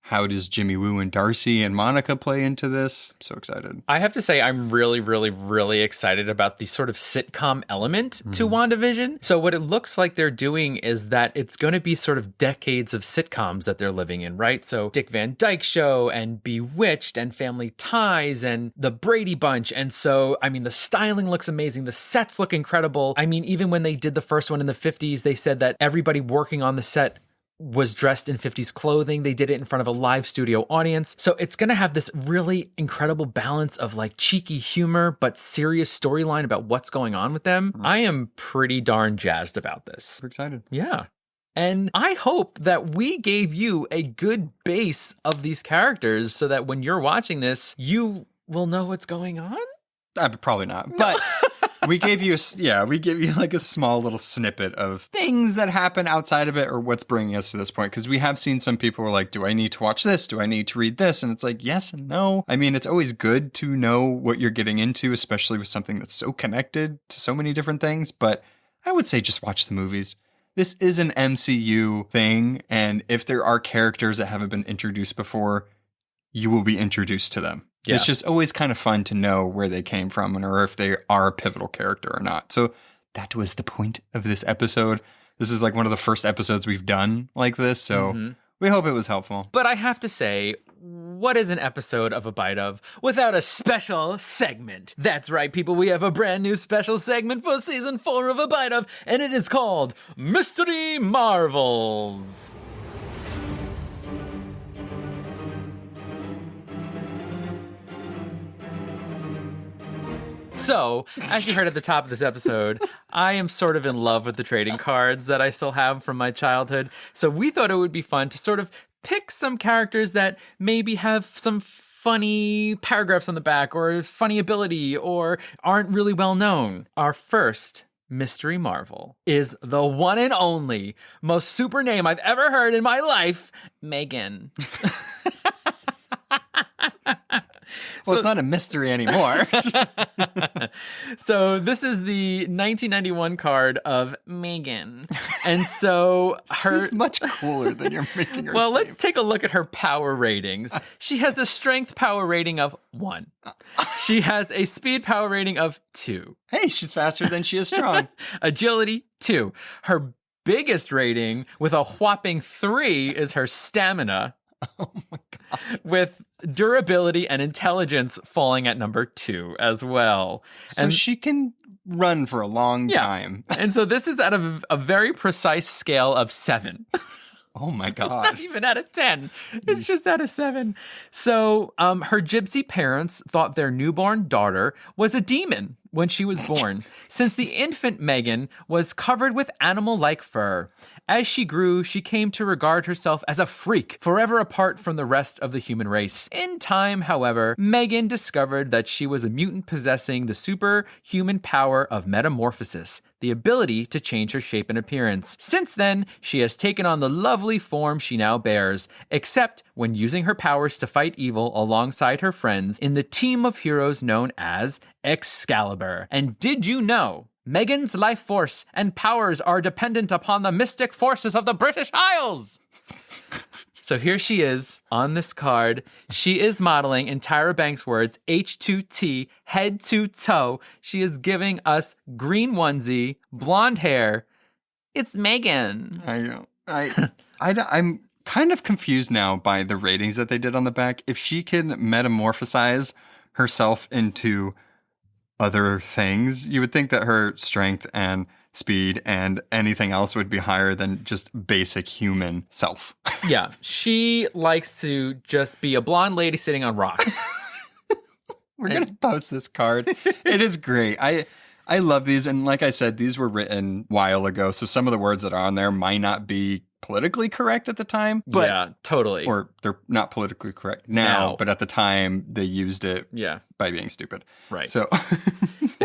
How does Jimmy Woo and Darcy and Monica play into this? I'm so excited. I have to say, I'm really, really, really excited about the sort of sitcom element to WandaVision. So what it looks like they're doing is that it's going to be sort of decades of sitcoms that they're living in, right? So Dick Van Dyke Show and Bewitched and Family Ties and The Brady Bunch. And so, I mean, the styling looks amazing. The sets look incredible. I mean, even when they did the first one in the 50s, they said that everybody working on the set was dressed in 50s clothing. They did it in front of a live studio audience. So it's going to have this really incredible balance of cheeky humor, but serious storyline about what's going on with them. I am pretty darn jazzed about this. I'm excited. Yeah. And I hope that we gave you a good base of these characters so that when you're watching this, you will know what's going on. Probably not, but we gave you a small little snippet of things that happen outside of it, or what's bringing us to this point. Because we have seen some people who are like, do I need to watch this? Do I need to read this? And it's like, yes and no. I mean, it's always good to know what you're getting into, especially with something that's so connected to so many different things. But I would say just watch the movies. This is an MCU thing. And if there are characters that haven't been introduced before, you will be introduced to them. Yeah. It's just always kind of fun to know where they came from or if they are a pivotal character or not. So that was the point of this episode. This is one of the first episodes we've done like this. So we hope it was helpful. But I have to say, what is an episode of A Bite Of without a special segment? That's right, people. We have a brand new special segment for season 4 of A Bite Of, and it is called Mystery Marvels. So, as you heard at the top of this episode, I am sort of in love with the trading cards that I still have from my childhood. So we thought it would be fun to sort of pick some characters that maybe have some funny paragraphs on the back or funny ability or aren't really well known. Our first Mystery Marvel is the one and only, most super name I've ever heard in my life, Megan. Well, it's not a mystery anymore. So this is the 1991 card of Megan. And so she's much cooler than you're making her Well, seem. let's take a look at her power ratings. She has a strength power rating of 1. She has a speed power rating of 2. Hey, she's faster than she is strong. Agility, 2. Her biggest rating with a whopping 3 is her stamina. Oh my God. With durability and intelligence falling at number 2 as well. So she can run for a long time. And so this is at a very precise scale of 7. Oh my God. Not even out of 10. It's just out of 7. So her gypsy parents thought their newborn daughter was a demon when she was born, since the infant Megan was covered with animal-like fur. As she grew, she came to regard herself as a freak, forever apart from the rest of the human race. In time, however, Megan discovered that she was a mutant possessing the superhuman power of metamorphosis, the ability to change her shape and appearance. Since then, she has taken on the lovely form she now bears, except when using her powers to fight evil alongside her friends in the team of heroes known as Excalibur. And did you know Megan's life force and powers are dependent upon the mystic forces of the British Isles? So here she is on this card. She is modeling, in Tyra Banks' words, H2T, head to toe. She is giving us green onesie, blonde hair. It's Megan. I'm kind of confused now by the ratings that they did on the back. If she can metamorphosize herself into other things, you would think that her strength and speed and anything else would be higher than just basic human self. Yeah, she likes to just be a blonde lady sitting on rocks. We're going to post this card. It is great. I love these. And like I said, these were written a while ago. So some of the words that are on there might not be politically correct at the time. But, yeah, totally. Or they're not politically correct now, but at the time they used it by being stupid. Right. So,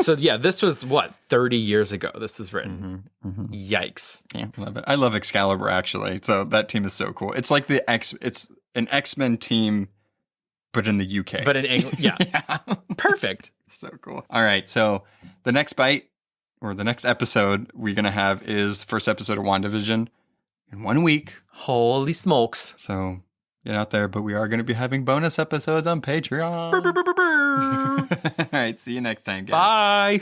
so yeah, this was what, 30 years ago this was written. Yikes. Yeah, love it. I love Excalibur actually. So that team is so cool. It's like it's an X-Men team, but in the UK. But in England, yeah. Perfect. So cool. All right. So the next bite or the next episode we're going to have is the first episode of WandaVision in 1 week. Holy smokes. So get out there, but we are going to be having bonus episodes on Patreon. All right. See you next time, guys. Bye.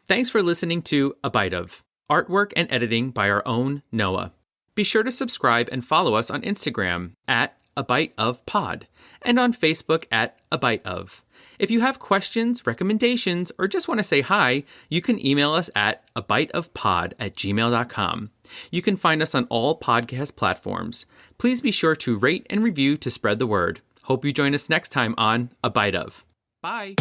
Thanks for listening to A Bite Of. Artwork and editing by our own Noah. Be sure to subscribe and follow us on Instagram at A Bite Of Pod and on Facebook at A Bite Of. If you have questions, recommendations, or just want to say hi, you can email us at abiteofpod@gmail.com. You can find us on all podcast platforms. Please be sure to rate and review to spread the word. Hope you join us next time on A Bite Of. Bye.